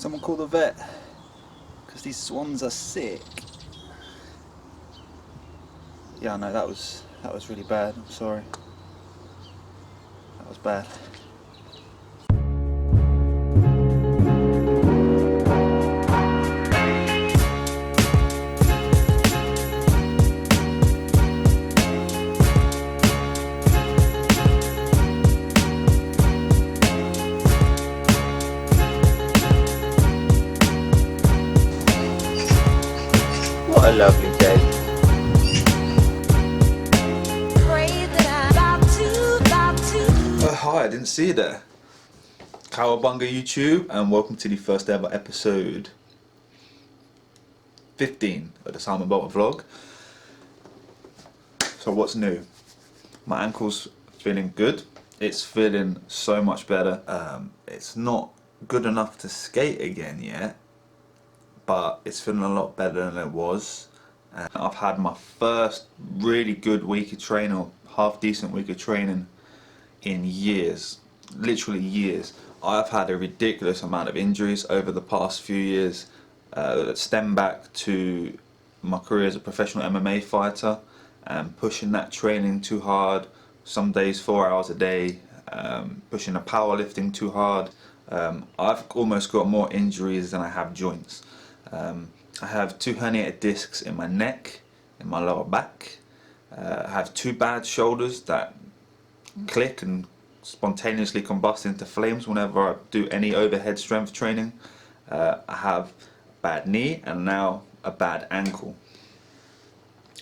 Someone call the vet, because these swans are sick. Yeah, no, that was really bad. I'm sorry. That was bad. What a lovely day. Oh, hi, I didn't see you there. Cowabunga YouTube, and welcome to the first ever episode 15 of the Simon Bolton vlog. So what's new? My ankle's feeling good. It's feeling so much better. It's not good enough to skate again yet, but it's feeling a lot better than it was. And I've had my first really good week of training, or half decent week of training, in years. Literally years. I've had a ridiculous amount of injuries over the past few years that stem back to my career as a professional MMA fighter and pushing that training too hard, some days 4 hours a day, pushing the powerlifting too hard. I've almost got more injuries than I have joints. I have 2 herniated discs in my neck, in my lower back. I have 2 bad shoulders that click and spontaneously combust into flames whenever I do any overhead strength training. I have a bad knee and now a bad ankle.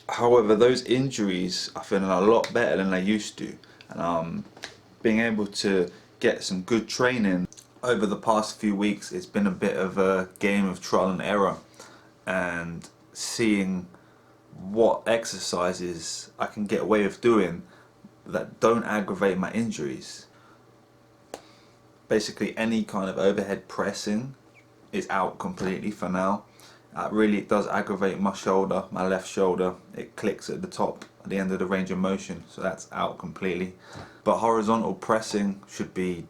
However, those injuries are feeling a lot better than they used to, and being able to get some good training over the past few weeks, it's been a bit of a game of trial and error, and seeing what exercises I can get away with doing that don't aggravate my injuries. Basically any kind of overhead pressing is out completely for now. Really, it does aggravate my shoulder, my left shoulder. It clicks at the top, at the end of the range of motion, so that's out completely. But horizontal pressing should be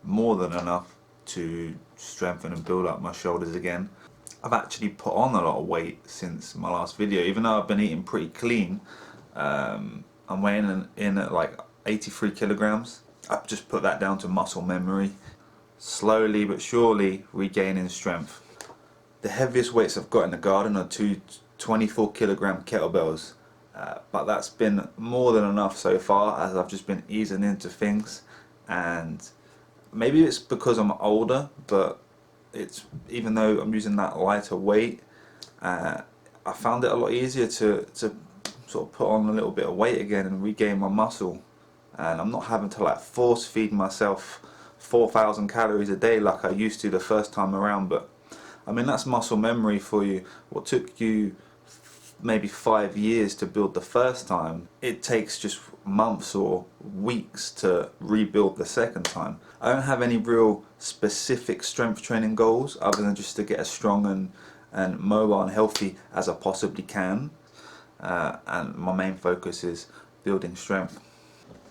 more than enough to strengthen and build up my shoulders again. I've actually put on a lot of weight since my last video, even though I've been eating pretty clean. I'm weighing in at like 83 kilograms. I've just put that down to muscle memory. Slowly but surely regaining strength. The heaviest weights I've got in the garden are 2 24 kilogram kettlebells. But that's been more than enough so far, as I've just been easing into things. And maybe it's because I'm older, but it's, even though I'm using that lighter weight, I found it a lot easier to sort of put on a little bit of weight again and regain my muscle. And I'm not having to like force feed myself 4,000 calories a day like I used to the first time around. But I mean, that's muscle memory for you. What took you maybe 5 years to build the first time, it takes just months or weeks to rebuild the second time. I don't have any real specific strength training goals other than just to get as strong and mobile and healthy as I possibly can. And my main focus is building strength.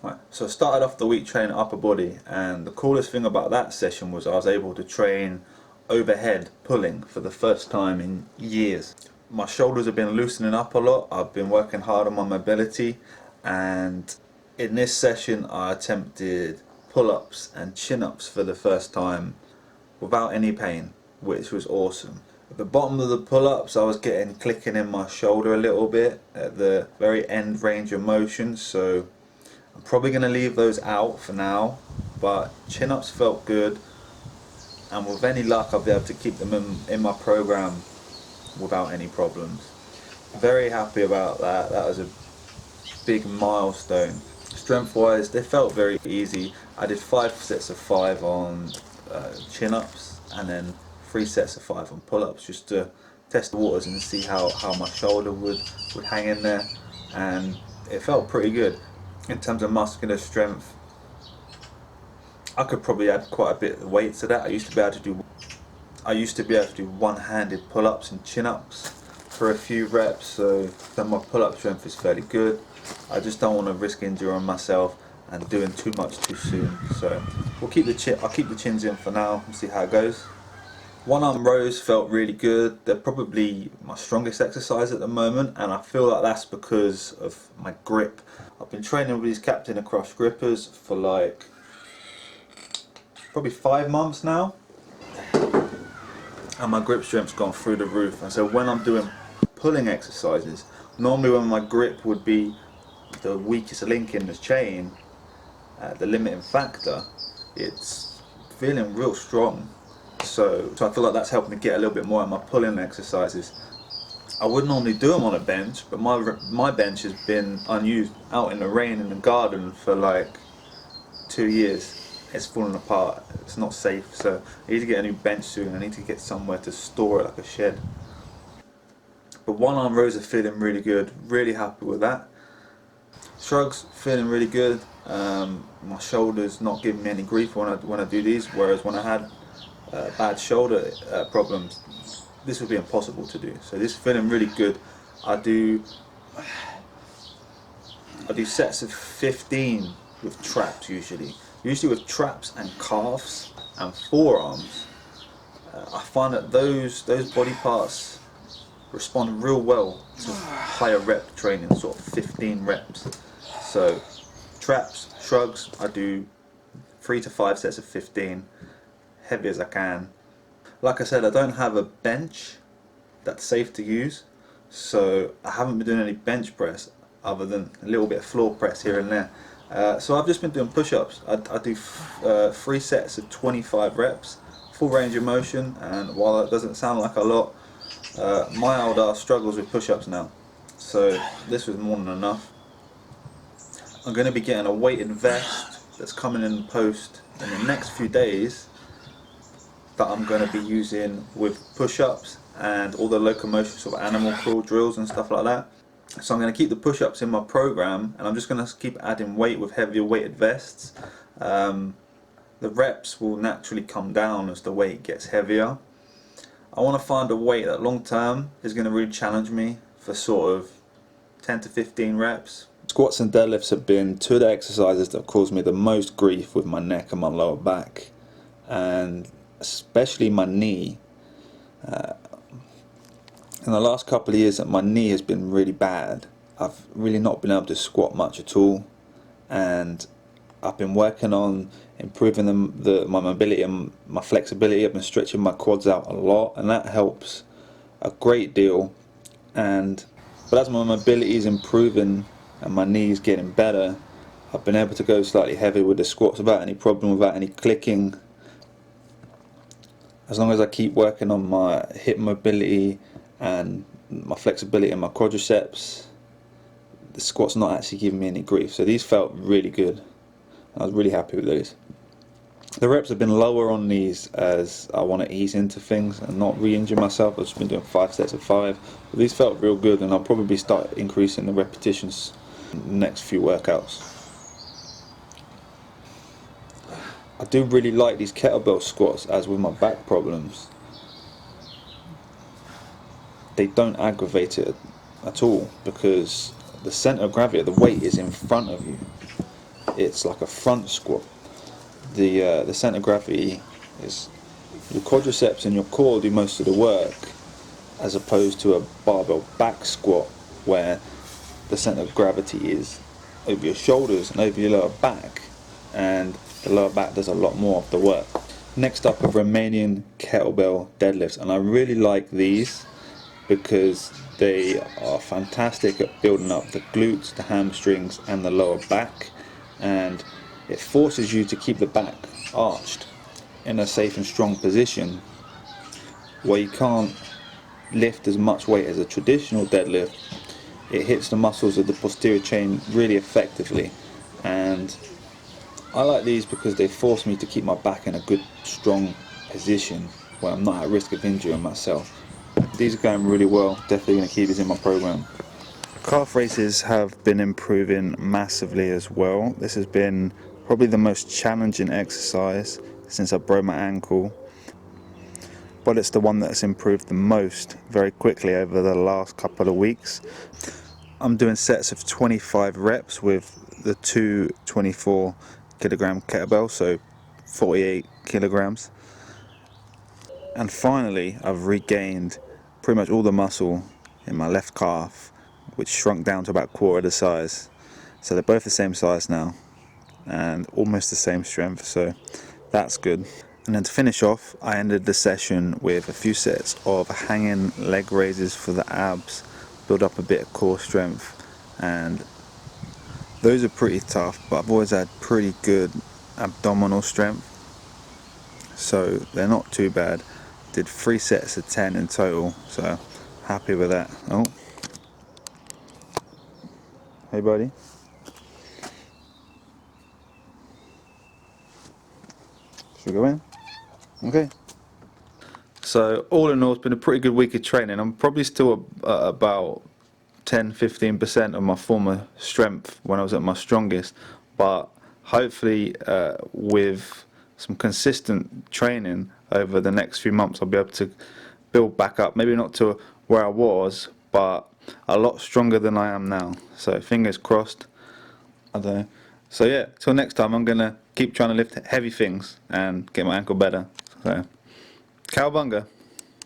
Right, so I started off the week training upper body, and the coolest thing about that session was I was able to train overhead pulling for the first time in years. My shoulders have been loosening up a lot. I've been working hard on my mobility, and in this session I attempted pull-ups and chin-ups for the first time without any pain, which was awesome. At the bottom of the pull-ups I was getting clicking in my shoulder a little bit at the very end range of motion, so I'm probably going to leave those out for now. But chin-ups felt good, and with any luck I'll be able to keep them in my program without any problems. Very happy about that. That was a big milestone. Strength wise, they felt very easy. I did 5 sets of 5 on chin-ups and then 3 sets of 5 on pull-ups, just to test the waters and see how my shoulder would hang in there, and it felt pretty good. In terms of muscular strength, I could probably add quite a bit of weight to that. I used to be able to do one-handed pull-ups and chin-ups for a few reps, so then my pull-up strength is fairly good. I just don't want to risk injuring myself and doing too much too soon, so I'll keep the chins in for now and see how it goes. One arm rows felt really good. They're probably my strongest exercise at the moment, and I feel like that's because of my grip. I've been training with these Captain Across grippers for like probably 5 months now, and my grip strength's gone through the roof. And so when I'm doing pulling exercises, normally when my grip would be the weakest link in the chain, the limiting factor, it's feeling real strong. So I feel like that's helped me get a little bit more at my pulling exercises. I would normally do them on a bench, but my bench has been unused out in the rain in the garden for like 2 years. It's falling apart. It's not safe. So I need to get a new bench soon. I need to get somewhere to store it, like a shed. But one arm rows are feeling really good. Really happy with that. Shrugs feeling really good. My shoulders not giving me any grief when I do these. Whereas when I had bad shoulder problems, this would be impossible to do. So this is feeling really good. I do sets of 15 with traps usually. Usually with traps and calves and forearms. I find that those body parts respond real well to higher rep training, sort of 15 reps. So traps, shrugs, I do 3 to 5 sets of 15, heavy as I can. Like I said, I don't have a bench that's safe to use, so I haven't been doing any bench press other than a little bit of floor press here and there. So I've just been doing push-ups. I do 3 sets of 25 reps, full range of motion, and while that doesn't sound like a lot, my old ass struggles with push-ups now, so this was more than enough. I'm going to be getting a weighted vest that's coming in post in the next few days that I'm going to be using with push-ups and all the locomotion sort of animal crawl drills and stuff like that. So I'm going to keep the push-ups in my program, and I'm just going to keep adding weight with heavier weighted vests. The reps will naturally come down as the weight gets heavier. I want to find a weight that long term is going to really challenge me for sort of 10 to 15 reps. Squats and deadlifts have been 2 of the exercises that have caused me the most grief with my neck and my lower back, and especially my knee. In the last couple of years, my knee has been really bad. I've really not been able to squat much at all, and I've been working on improving my mobility and my flexibility. I've been stretching my quads out a lot, and that helps a great deal. But as my mobility is improving and my knee is getting better, I've been able to go slightly heavier with the squats without any problem, without any clicking. As long as I keep working on my hip mobility and my flexibility and my quadriceps, the squat's not actually giving me any grief. So these felt really good. I was really happy with those. The reps have been lower on these as I want to ease into things and not re-injure myself. I've just been doing 5 sets of 5. But these felt real good, and I'll probably start increasing the repetitions in the next few workouts. I do really like these kettlebell squats, as with my back problems. They don't aggravate it at all because the centre of gravity of the weight is in front of you. It's like a front squat. The centre of gravity is your quadriceps and your core do most of the work, as opposed to a barbell back squat where the centre of gravity is over your shoulders and over your lower back, and the lower back does a lot more of the work. Next up are Romanian kettlebell deadlifts, and I really like these because they are fantastic at building up the glutes, the hamstrings and the lower back, and it forces you to keep the back arched in a safe and strong position where you can't lift as much weight as a traditional deadlift. It hits the muscles of the posterior chain really effectively, and I like these because they force me to keep my back in a good strong position where I'm not at risk of injuring myself. These are going really well, definitely going to keep these in my program. Calf raises have been improving massively as well. This has been probably the most challenging exercise since I broke my ankle, but it's the one that's improved the most very quickly over the last couple of weeks. I'm doing sets of 25 reps with the 2 24 kilogram kettlebells, so 48 kilograms. And finally, I've regained pretty much all the muscle in my left calf, which shrunk down to about quarter the size. So they're both the same size now and almost the same strength, so that's good. And then to finish off, I ended the session with a few sets of hanging leg raises for the abs, build up a bit of core strength, and those are pretty tough, but I've always had pretty good abdominal strength, so they're not too bad. Did 3 sets of 10 in total, so happy with that. Oh, hey buddy. Should we go in? Okay. So all in all, it's been a pretty good week of training. I'm probably still about 10-15% of my former strength when I was at my strongest, but hopefully with some consistent training over the next few months I'll be able to build back up, maybe not to where I was, but a lot stronger than I am now. So fingers crossed. I don't know. So yeah, till next time I'm gonna keep trying to lift heavy things and get my ankle better. So cowabunga.